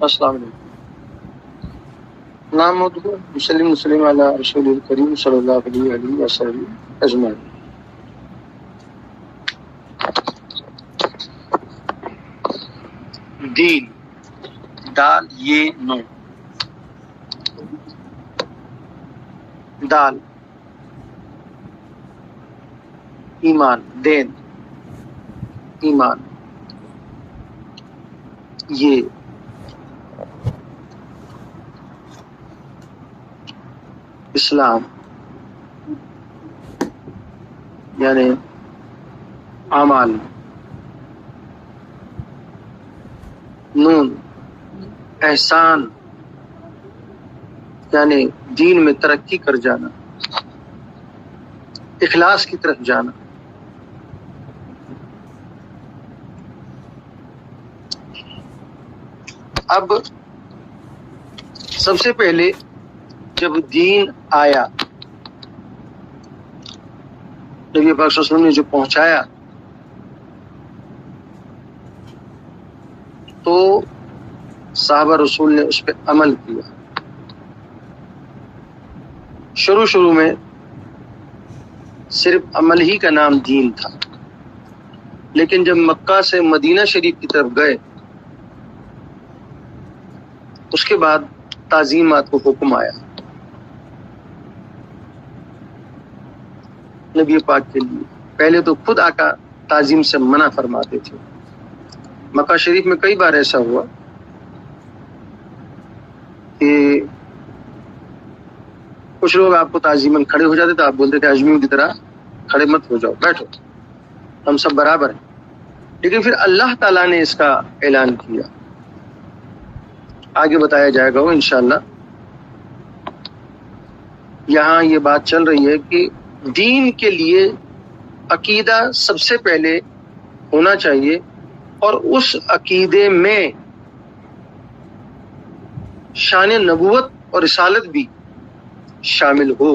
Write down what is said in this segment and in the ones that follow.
السلام علیکم۔ نحمدہ مسلم علی رسول الکریم صلی اللہ علیہ وسلم اجمعین۔ دین، دال یہ نو، دال ایمان، دین ایمان، یہ اسلام یعنی اعمال، نون احسان یعنی دین میں ترقی کر جانا، اخلاص کی طرف جانا۔ اب سب سے پہلے جب دین آیا، نبی پاک صلی اللہ علیہ وسلم نے جو پہنچایا، تو صحابہ رسول نے اس پہ عمل کیا۔ شروع میں صرف عمل ہی کا نام دین تھا، لیکن جب مکہ سے مدینہ شریف کی طرف گئے، اس کے بعد تعظیمات کو حکم آیا نبی پاک کے لیے۔ پہلے تو خود آقا تعظیم سے منع فرماتے تھے۔ مکہ شریف میں کئی بار ایسا ہوا کہ کچھ لوگ آپ کو تعظیماً کھڑے ہو جاتے تھے، آپ بولتے تھے اجمیوں کی طرح کھڑے مت ہو جاؤ، بیٹھو، ہم سب برابر ہیں۔ لیکن پھر اللہ تعالیٰ نے اس کا اعلان کیا، آگے بتایا جائے گا وہ انشاءاللہ۔ یہاں یہ بات چل رہی ہے کہ دین کے لیے عقیدہ سب سے پہلے ہونا چاہیے، اور اس عقیدے میں شان نبوت اور رسالت بھی شامل ہو۔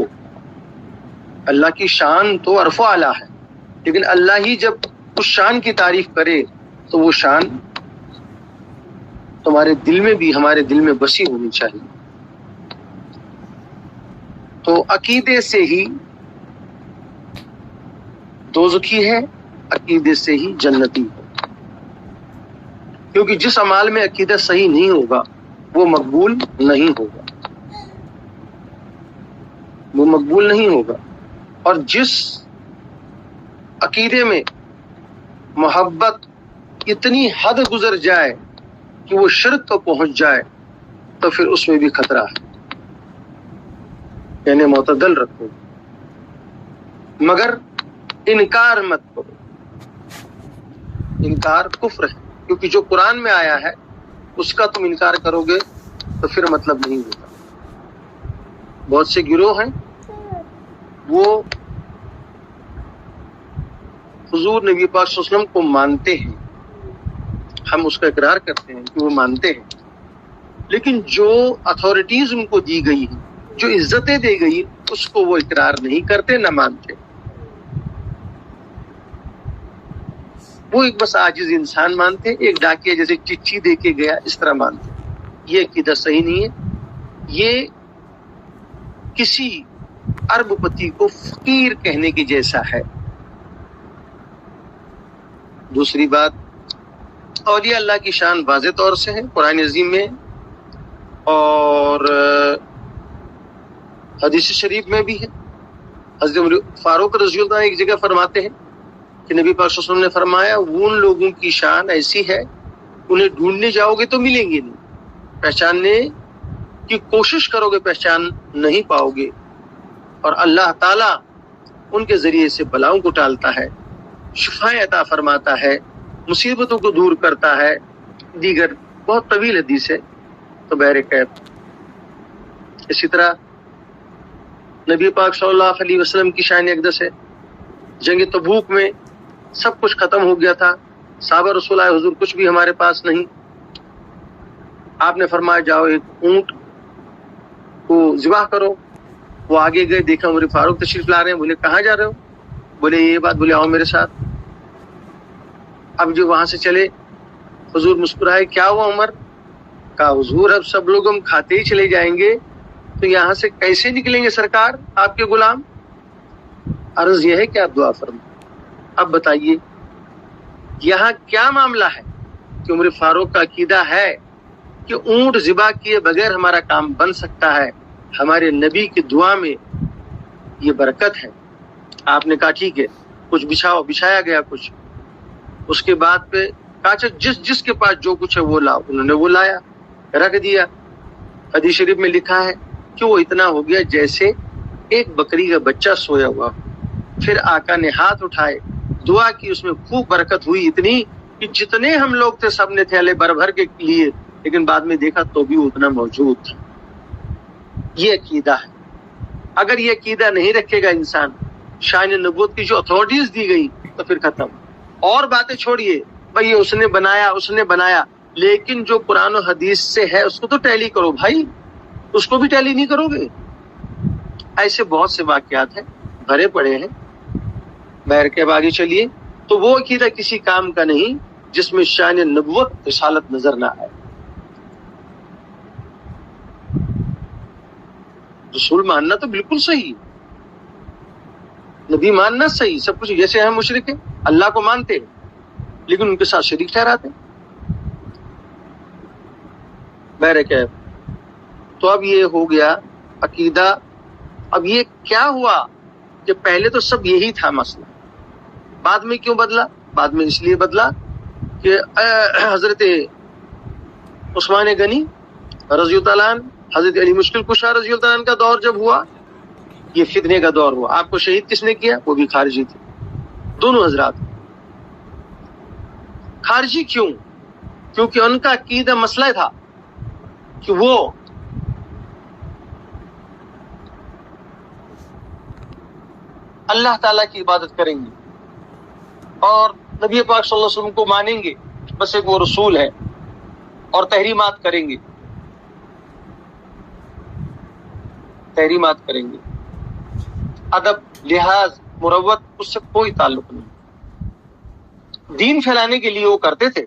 اللہ کی شان تو عرف و اعلیٰ ہے، لیکن اللہ ہی جب اس شان کی تعریف کرے تو وہ شان تمہارے دل میں بھی، ہمارے دل میں بسی ہونی چاہیے۔ تو عقیدے سے ہی دوزخی ہے، عقیدے سے ہی جنتی ہے، کیونکہ جس اعمال میں عقیدہ صحیح نہیں ہوگا وہ مقبول نہیں ہوگا، وہ مقبول نہیں ہوگا۔ اور جس عقیدے میں محبت اتنی حد گزر جائے کہ وہ شرک کو پہنچ جائے تو پھر اس میں بھی خطرہ ہے، یعنی معتدل رکھو، مگر انکار مت کرو۔ انکار کفر ہے، کیونکہ جو قرآن میں آیا ہے اس کا تم انکار کرو گے تو پھر مطلب نہیں ہوگا۔ بہت سے گروہ ہیں وہ حضور نبی پاک صلی اللہ علیہ وسلم کو مانتے ہیں، ہم اس کا اقرار کرتے ہیں کہ وہ مانتے ہیں، لیکن جو اتھارٹیز ان کو دی گئی ہیں، جو عزتیں دی گئی، اس کو وہ اقرار نہیں کرتے، نہ مانتے۔ وہ ایک بس عاجز انسان مانتے، ایک ڈاکیا جیسے چٹھی دے کے گیا اس طرح مانتے۔ یہ عقیدہ صحیح نہیں ہے۔ یہ کسی ارب پتی کو فقیر کہنے کی جیسا ہے۔ دوسری بات، اولیاء اللہ کی شان واضح طور سے ہے قرآن عظیم میں، اور حدیث شریف میں بھی ہے۔ حضرت عمر فاروق رضی اللہ عنہ ایک جگہ فرماتے ہیں کہ نبی پاک صلی اللہ علیہ وسلم نے فرمایا، وہ ان لوگوں کی شان ایسی ہے انہیں ڈھونڈنے جاؤ گے تو ملیں گے نہیں، پہچاننے کی کوشش کرو گے پہچان نہیں پاؤ گے، اور اللہ تعالیٰ ان کے ذریعے سے بلاؤں کو ٹالتا ہے، شفائیں عطا فرماتا ہے، مصیبتوں کو دور کرتا ہے۔ دیگر بہت طویل حدیث ہے، تو بہرکیف اسی طرح نبی پاک صلی اللہ علیہ وسلم کی شان اقدس ہے۔ جنگ تبوک میں سب کچھ ختم ہو گیا تھا، صحابہ رسول آئے، حضور کچھ بھی ہمارے پاس نہیں۔ آپ نے فرمایا جاؤ ایک اونٹ کو ذبح کرو۔ وہ آگے گئے، دیکھا عمر فاروق تشریف لا رہے ہیں، بولے کہاں جا رہے ہو؟ بولے یہ بات، بولے آؤ میرے ساتھ۔ اب جو وہاں سے چلے، حضور مسکرائے، کیا ہوا عمر؟ کہا حضور اب سب لوگ ہم کھاتے ہی چلے جائیں گے تو یہاں سے کیسے نکلیں گے سرکار آپ کے غلام؟ عرض یہ ہے کہ آپ دعا فرمائیں۔ اب بتائیے یہاں کیا معاملہ ہے کہ عمر فاروق کا عقیدہ ہے کہ اونٹ ذبح کیے بغیر ہمارا کام بن سکتا ہے، ہمارے نبی کی دعا میں یہ برکت ہے۔ آپ نے کہا ٹھیک ہے کچھ بچھایا گیا کچھ، اس کے بعد پہ کہا جس کے پاس جو کچھ ہے وہ لاؤ، انہوں نے وہ لایا رکھ دیا۔ حدیث شریف میں لکھا ہے کہ وہ اتنا ہو گیا جیسے ایک بکری کا بچہ سویا ہوا۔ پھر آقا نے ہاتھ اٹھائے دعا کی، اس میں خوب برکت ہوئی اتنی کہ جتنے ہم لوگ تھے سب نے تھیلے بھر بھر کے لیے، لیکن بعد میں دیکھا تو بھی اتنا موجود تھا۔ یہ عقیدہ ہے۔ اگر یہ عقیدہ نہیں رکھے گا انسان، شان نبوت کی جو اتھارٹیز دی گئی تو پھر ختم۔ اور باتیں چھوڑیے بھائی اس نے بنایا، لیکن جو قرآن و حدیث سے ہے اس کو تو ٹیلی کرو بھائی، اس کو بھی ٹیلی نہیں کرو گے؟ ایسے بہت سے واقعات ہیں بھرے پڑے ہیں۔ بہر کے آگے چلیے تو وہ عقیدہ کسی کام کا نہیں جس میں شان نبوت رسالت نظر نہ آئے۔ رسول ماننا تو بالکل صحیح، نبی ماننا صحیح، سب کچھ، جیسے ہم مشرک ہیں اللہ کو مانتے ہیں لیکن ان کے ساتھ شریک ٹھہراتے ہیں۔ بہرکیف تو اب یہ ہو گیا عقیدہ۔ اب یہ کیا ہوا کہ پہلے تو سب یہی تھا مسئلہ، بعد میں کیوں بدلا؟ بعد میں اس لیے بدلا کہ حضرت عثمان غنی رضی اللہ عنہ، حضرت علی مشکل کشا رضی اللہ عنہ کا دور جب ہوا، یہ فتنے کا دور ہوا۔ آپ کو شہید کس نے کیا؟ وہ بھی خارجی تھے، دونوں حضرات خارجی۔ کیوں؟ کیونکہ ان کا عقیدہ مسئلہ تھا کہ وہ اللہ تعالیٰ کی عبادت کریں گے اور نبی پاک صلی اللہ علیہ وسلم کو مانیں گے، بس ایک وہ رسول ہے، اور تحریمات کریں گے، ادب لحاظ مروت اس سے کوئی تعلق نہیں۔ دین پھیلانے کے لیے وہ کرتے تھے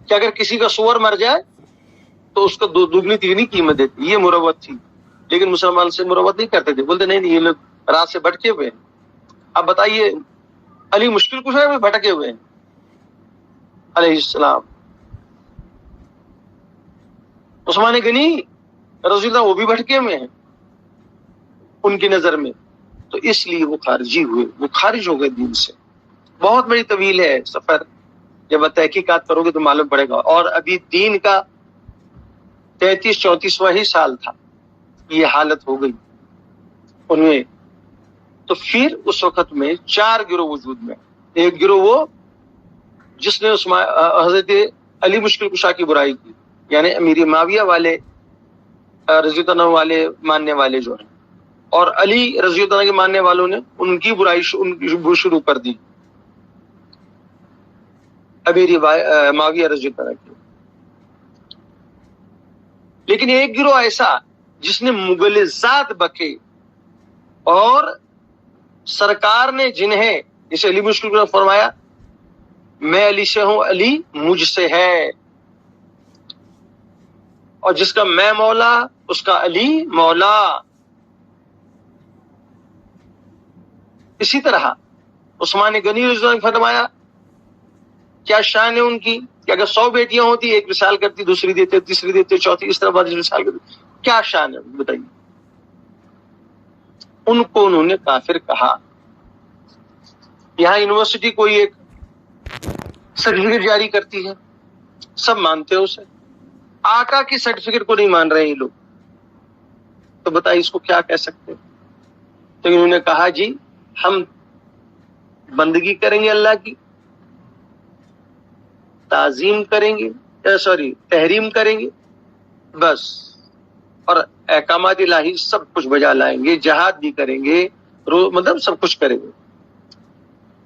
کہ اگر کسی کا سور مر جائے تو اس کو دگنی تگنی قیمت دیتی، یہ مروت تھی۔ لیکن مسلمان سے مروت نہیں کرتے تھے، بولتے نہیں یہ لوگ رات سے بھٹکے ہوئے ہیں۔ اب بتائیے علی مشکل کشا میں بھٹکے ہوئے ہیں علیہ السلام، عثمان غنی رضی اللہ وہ بھی بھٹکے ہوئے ہیں ان کی نظر میں، تو اس لیے وہ خارجی ہوئے، وہ خارج ہو گئے دین سے۔ بہت بڑی طویل ہے سفر، جب تحقیقات کرو گے تو معلوم پڑے گا۔ اور ابھی دین کا 33-34واں ہی سال تھا، یہ حالت ہو گئی ان میں۔ تو پھر اس وقت میں 4 گروہ وجود میں۔ ایک گروہ وہ جس نے حضرت علی مشکل کشا کی برائی کی، یعنی امیر معاویہ والے رضی اللہ عنہ والے ماننے والے جو ہیں، اور علی رضی اللہ عنہ کے ماننے والوں نے ان کی برائی شروع کر دی، امیر معاویہ رضی اللہ عنہ کی۔ لیکن ایک گروہ ایسا جس نے مغلظات بکے، اور سرکار نے جنہیں، جسے علی مشکل نے فرمایا میں علی سے ہوں، علی مجھ سے ہے، اور جس کا میں مولا اس کا علی مولا۔ اسی طرح عثمان غنی رضی اللہ عنہ نے فرمایا کیا شان ہے ان کی کہ اگر 100 بیٹیاں ہوتی، ایک مثال کرتی، دوسری دیتے، تیسری دیتے، چوتھی، اس طرح بعد مثال کرتی، کیا شان ہے بتائیے؟ ان کو انہوں نے کافر کہا۔ یہاں یونیورسٹی کوئی ایک سرٹیفکیٹ جاری کرتی ہے، سب مانتے ہیں اسے، آقا کی سرٹیفکیٹ کو نہیں مان رہے یہ لوگ، تو بتائیے اس کو کیا کہہ سکتے ہیں؟ تو انہوں نے کہا جی ہم بندگی کریں گے اللہ کی، تعظیم کریں گے، تحریم کریں گے بس، اور احکامات الہی سب کچھ بجا لائیں گے، جہاد بھی کریں گے، مطلب سب کچھ کریں گے۔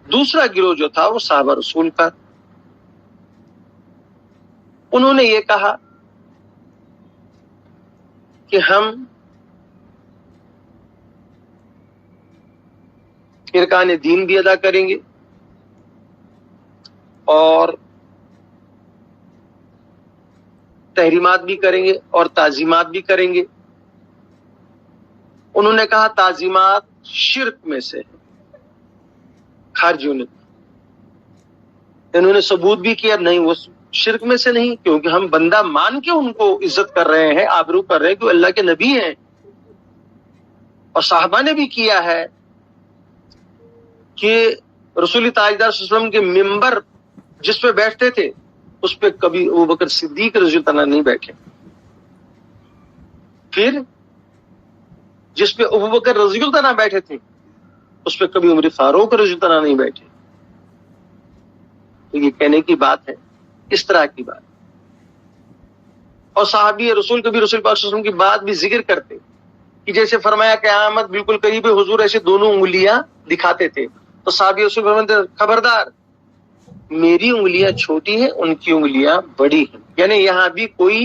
دوسرا گروہ جو تھا وہ صحابہ رسول کا، انہوں نے یہ کہا کہ ہم ارکان دین بھی ادا کریں گے اور تحریمات بھی کریں گے اور تعظیمات بھی کریں گے. انہوں نے کہا تعظیمات شرک میں سے ہے. خارجیوں نے انہوں نے ثبوت بھی کیا نہیں وہ شرک میں سے نہیں، کیونکہ ہم بندہ مان کے ان کو عزت کر رہے ہیں، آبرو کر رہے ہیں کہ اللہ کے نبی ہیں. اور صحابہ نے بھی کیا ہے کہ رسول تاجدار صلی اللہ علیہ وسلم کے ممبر جس پہ بیٹھتے تھے اس پہ کبھی ابوبکر صدیق رضی اللہ عنہ نہیں بیٹھے. پھر جس پہ ابوبکر رضی اللہ عنہ بیٹھے تھے اس پہ کبھی عمر فاروق رضی اللہ عنہ نہیں بیٹھے. تو یہ کہنے کی بات ہے، اس طرح کی بات. اور صحابی رسول کبھی رسول پاک صلی اللہ علیہ وسلم کی بات بھی ذکر کرتے کہ جیسے فرمایا قیامت بالکل قریب ہے، حضور ایسے دونوں انگلیاں دکھاتے تھے. تو صحابی رسول فرماتے خبردار، میری انگلیاں چھوٹی ہیں، ان کی انگلیاں بڑی ہیں. یعنی یہاں بھی کوئی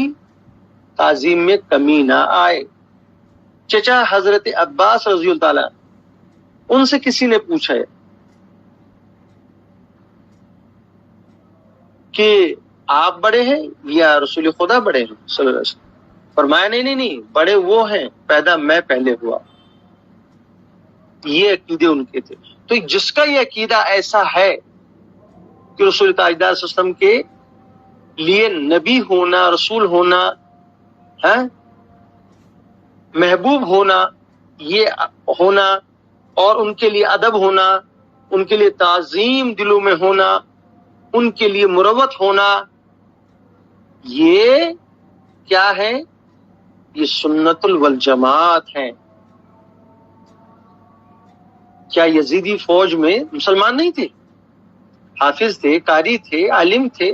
تعظیم میں کمی نہ آئے. چچا حضرت عباس رضی اللہ تعالیٰ، ان سے کسی نے پوچھا ہے کہ آپ بڑے ہیں یا رسول خدا بڑے ہیں صلی اللہ علیہ وسلم؟ فرمایا نہیں، بڑے وہ ہیں، پیدا میں پہلے ہوا. یہ عقیدے ان کے تھے. تو جس کا یہ عقیدہ ایسا ہے کہ رسول تاجدار صلی اللہ علیہ وسلم کے لیے نبی ہونا، رسول ہونا، محبوب ہونا، یہ ہونا، اور ان کے لیے ادب ہونا، ان کے لیے تعظیم دلوں میں ہونا، ان کے لیے مروت ہونا، یہ کیا ہے؟ یہ سنت والجماعت ہے. کیا یزیدی فوج میں مسلمان نہیں تھے؟ حافظ تھے، قاری تھے، عالم تھے،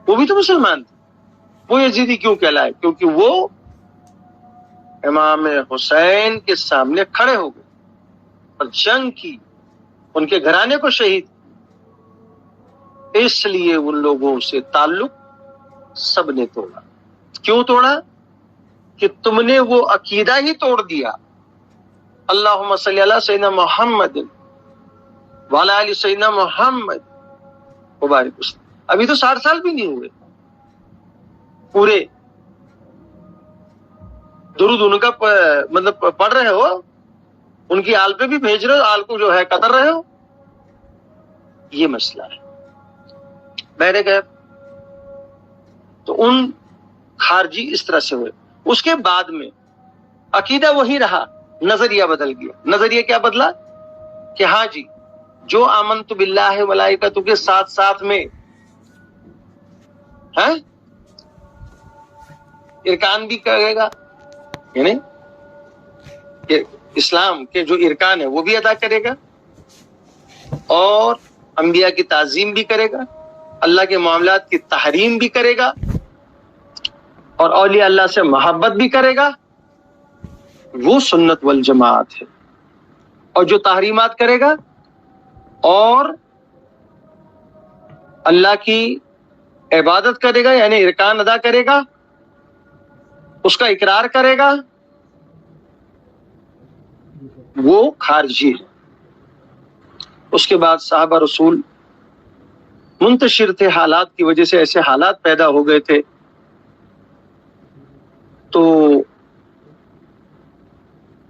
وہ بھی تو مسلمان تھے. وہ یزیدی کیوں کہلائے؟ کیونکہ وہ امام حسین کے سامنے کھڑے ہو گئے اور جنگ کی، ان کے گھرانے کو شہید. اس لیے ان لوگوں سے تعلق سب نے توڑا. کیوں توڑا؟ کہ تم نے وہ عقیدہ ہی توڑ دیا. اللہم صلی علی سیدنا محمد وعلی آل سیدنا محمد مبارک وسلم. ابھی تو 60 سال بھی نہیں ہوئے پورے. درود ان کا مطلب پڑھ رہے ہو، ان کی آل پہ بھی بھیج رہے ہو، آل کو جو ہے قطر رہے ہو. یہ مسئلہ ہے. میرے گئے تو ان خارجی اس طرح سے ہوئے. اس کے بعد میں عقیدہ وہی رہا، نظریہ بدل گیا. نظریہ کیا بدلا؟ کہ ہاں جی، جو آمنت باللہ ملائکۃ کے ساتھ ساتھ میں ارکان بھی کرے گا، یعنی کہ اسلام کے جو ارکان ہے وہ بھی ادا کرے گا، اور انبیاء کی تعظیم بھی کرے گا، اللہ کے معاملات کی تحریم بھی کرے گا، اور اولیاء اللہ سے محبت بھی کرے گا، وہ سنت والجماعت ہے. اور جو تحریمات کرے گا اور اللہ کی عبادت کرے گا، یعنی ارکان ادا کرے گا، اس کا اقرار کرے گا، وہ خارجی ہے. اس کے بعد صحابہ رسول منتشر تھے، حالات کی وجہ سے ایسے حالات پیدا ہو گئے تھے. تو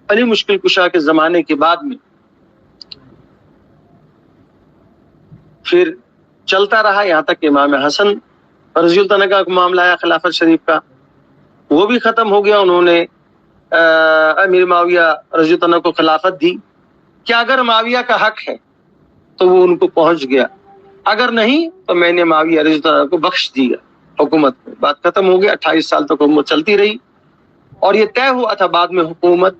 علی مشکل کشا کے زمانے کے بعد میں پھر چلتا رہا یہاں تک امام حسن رضی اللہ عنہ کا معاملہ آیا خلافت شریف کا، وہ بھی ختم ہو گیا. انہوں نے امیر معاویہ رضی اللہ عنہ کو خلافت دی کہ اگر معاویہ کا حق ہے تو وہ ان کو پہنچ گیا، اگر نہیں تو میں نے معاویہ رضی اللہ عنہ کو بخش دیا حکومت میں. بات ختم ہو گیا. 28 سال تک حکومت چلتی رہی، اور یہ طے ہوا تھا بعد میں حکومت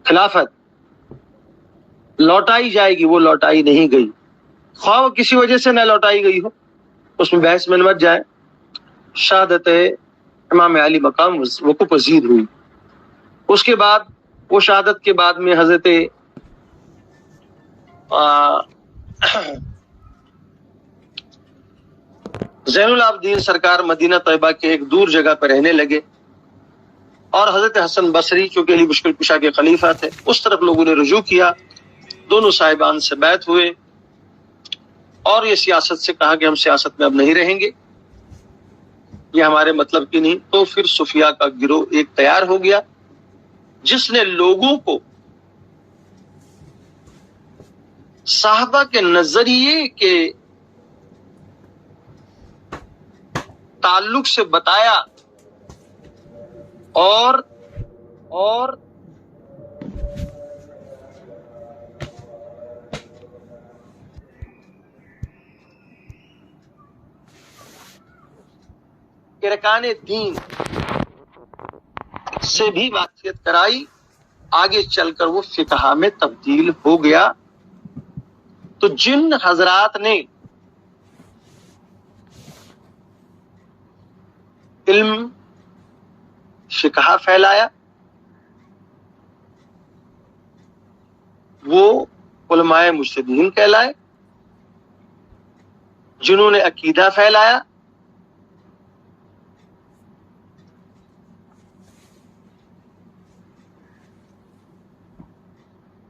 خلافت لوٹائی جائے گی، وہ لوٹائی نہیں گئی. خواہ وہ کسی وجہ سے نہ لوٹائی گئی ہو، اس میں بحث میں مت جائے. شہادت امام علی مقام وقوع پذیر ہوئی. اس کے بعد وہ شہادت کے بعد میں حضرت زین العابدین سرکار مدینہ طیبہ کے ایک دور جگہ پہ رہنے لگے، اور حضرت حسن بصری چونکہ علی مشکل کشا کے خلیفہ تھے، اس طرف لوگوں نے رجوع کیا. دونوں صاحبان سے بیعت ہوئے اور یہ سیاست سے کہا کہ ہم سیاست میں اب نہیں رہیں گے. یہ ہمارے مطلب کی نہیں. تو پھر صوفیہ کا گروہ ایک تیار ہو گیا جس نے لوگوں کو صحابہ کے نظریے کے تعلق سے بتایا اور ارکان دین سے بھی واقفیت کرائی. آگے چل کر وہ فقہ میں تبدیل ہو گیا. تو جن حضرات نے علم فقہ پھیلایا وہ علماء مجتہدین کہلائے. جنہوں نے عقیدہ پھیلایا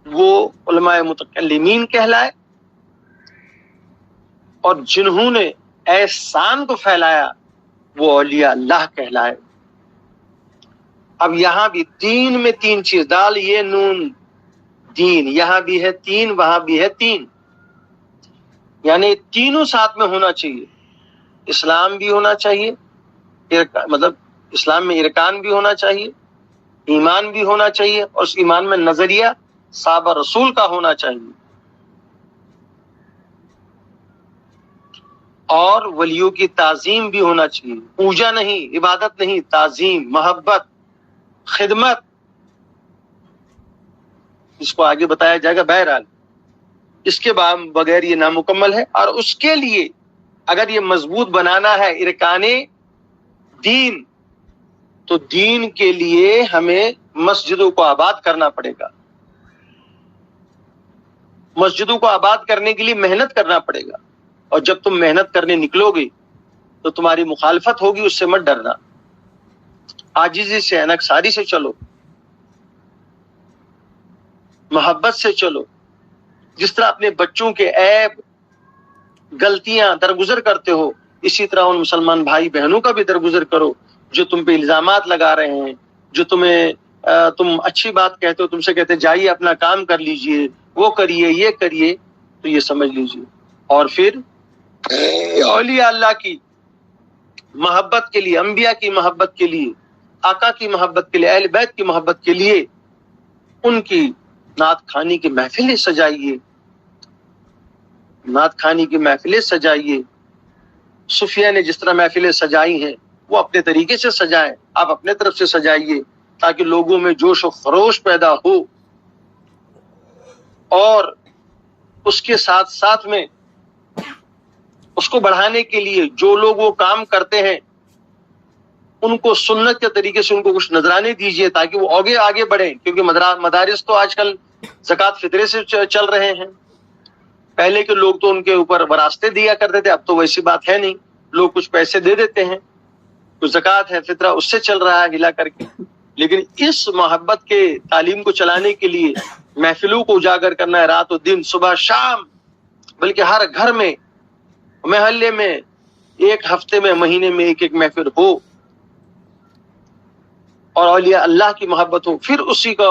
وہ علماء متکلمین کہلائے. اور جنہوں نے احسان کو پھیلایا وہ اولیاء اللہ کہلائے. اب یہاں بھی دین میں تین چیز ڈال، یہ نون دین، یہاں بھی ہے تین، وہاں بھی ہے تین، یعنی تینوں ساتھ میں ہونا چاہیے. اسلام بھی ہونا چاہیے، مطلب اسلام میں ارکان بھی ہونا چاہیے، ایمان بھی ہونا چاہیے، اور اس ایمان میں نظریہ صحابہ رسول کا ہونا چاہیے، اور ولیوں کی تعظیم بھی ہونا چاہیے. پوجا نہیں، عبادت نہیں، تعظیم، محبت، خدمت، اس کو آگے بتایا جائے گا. بہرحال اس کے بغیر یہ نامکمل ہے. اور اس کے لیے اگر یہ مضبوط بنانا ہے ارکان دین، تو دین کے لیے ہمیں مسجدوں کو آباد کرنا پڑے گا. مسجدوں کو آباد کرنے کے لیے محنت کرنا پڑے گا. اور جب تم محنت کرنے نکلو گے تو تمہاری مخالفت ہوگی، اس سے مت ڈرنا. عاجزی سے، انکساری سے چلو، محبت سے چلو. جس طرح اپنے بچوں کے عیب، غلطیاں درگزر کرتے ہو، اسی طرح ان مسلمان بھائی بہنوں کا بھی درگزر کرو جو تم پہ الزامات لگا رہے ہیں، جو تم اچھی بات کہتے ہو، تم سے کہتے جائیے اپنا کام کر لیجئے، وہ کریے، یہ کریے، تو یہ سمجھ لیجئے. اور پھر اولیاء اللہ کی محبت کے لیے، انبیاء کی محبت کے لیے، آقا کی محبت کے لیے، اہل بیت کی محبت کے لیے ان کی نعت خوانی کی محفلیں سجائیے، نعت خوانی کی محفلیں سجائیے. صوفیہ نے جس طرح محفلیں سجائی ہیں وہ اپنے طریقے سے سجائیں، آپ اپنے طرف سے سجائیے، تاکہ لوگوں میں جوش و خروش پیدا ہو. اور اس کے ساتھ ساتھ میں اس کو بڑھانے کے لیے جو لوگ وہ کام کرتے ہیں ان کو سنت کے طریقے سے ان کو کچھ نذرانے دیجیے تاکہ وہ آگے بڑھیں. کیونکہ مدارس تو آج کل زکوٰۃ فطرے سے چل رہے ہیں. پہلے کے لوگ تو ان کے اوپر وراثتیں دیا کرتے تھے، اب تو ویسی بات ہے نہیں. لوگ کچھ پیسے دے دیتے ہیں، کچھ زکوٰۃ ہے، فطرہ اس سے چل رہا ہے ہلا کر کے. لیکن اس محبت کے تعلیم کو چلانے کے لیے محفلوں کو اجاگر کرنا ہے، رات و دن، صبح شام، بلکہ ہر گھر میں، محلے میں، ایک ہفتے میں، مہینے میں ایک محفل ہو اور اولیاء اللہ کی محبت ہو. پھر اسی کو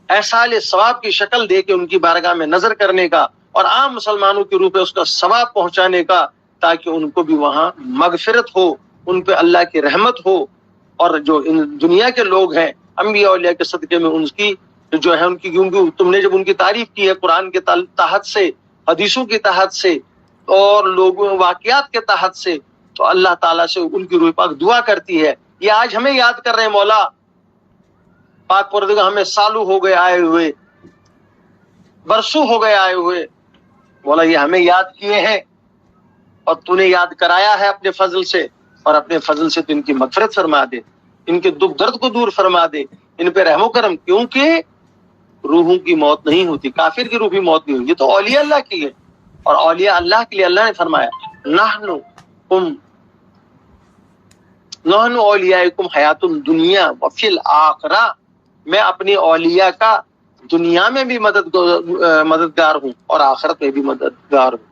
احصال ثواب کی شکل دے کے ان کی بارگاہ میں نظر کرنے کا اور عام مسلمانوں کے روپ میں اس کا ثواب پہنچانے کا، تاکہ ان کو بھی وہاں مغفرت ہو، ان پہ اللہ کی رحمت ہو. اور جو ان دنیا کے لوگ ہیں انبیاء اولیاء کے صدقے میں ان کی جو ہے ان کی، کیونکہ تم نے جب ان کی تعریف کی ہے قرآن کے تحت سے، حدیثوں کے تحت سے اور لوگوں واقعات کے تحت سے، تو اللہ تعالیٰ سے ان کی روح پاک دعا کرتی ہے. یہ آج ہمیں یاد کر رہے ہیں، مولا پاک پروردگار ہمیں سالوں ہو گئے آئے ہوئے، برسوں ہو گئے آئے ہوئے، مولا یہ ہمیں یاد کیے ہیں اور تو نے یاد کرایا ہے اپنے فضل سے، اور اپنے فضل سے تو ان کی مغفرت فرما دے، ان کے دکھ درد کو دور فرما دے، ان پہ رحم و کرم. کیونکہ روحوں کی موت نہیں ہوتی، کافر کی روح بھی موت نہیں ہوتی، یہ تو اولیاء اللہ کی ہے. اور اولیاء اللہ کے لیے اللہ نے فرمایا نحن اولیاءکم حیات الدنیا وفی الآخرہ، میں اپنی اولیاء کا دنیا میں بھی مددگار ہوں اور آخرت میں بھی مددگار ہوں.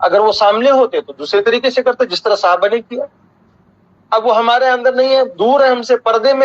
اگر وہ سامنے ہوتے تو دوسرے طریقے سے کرتے، جس طرح صحابہ نے کیا. اب وہ ہمارے اندر نہیں ہے، دور ہے ہم سے، پردے میں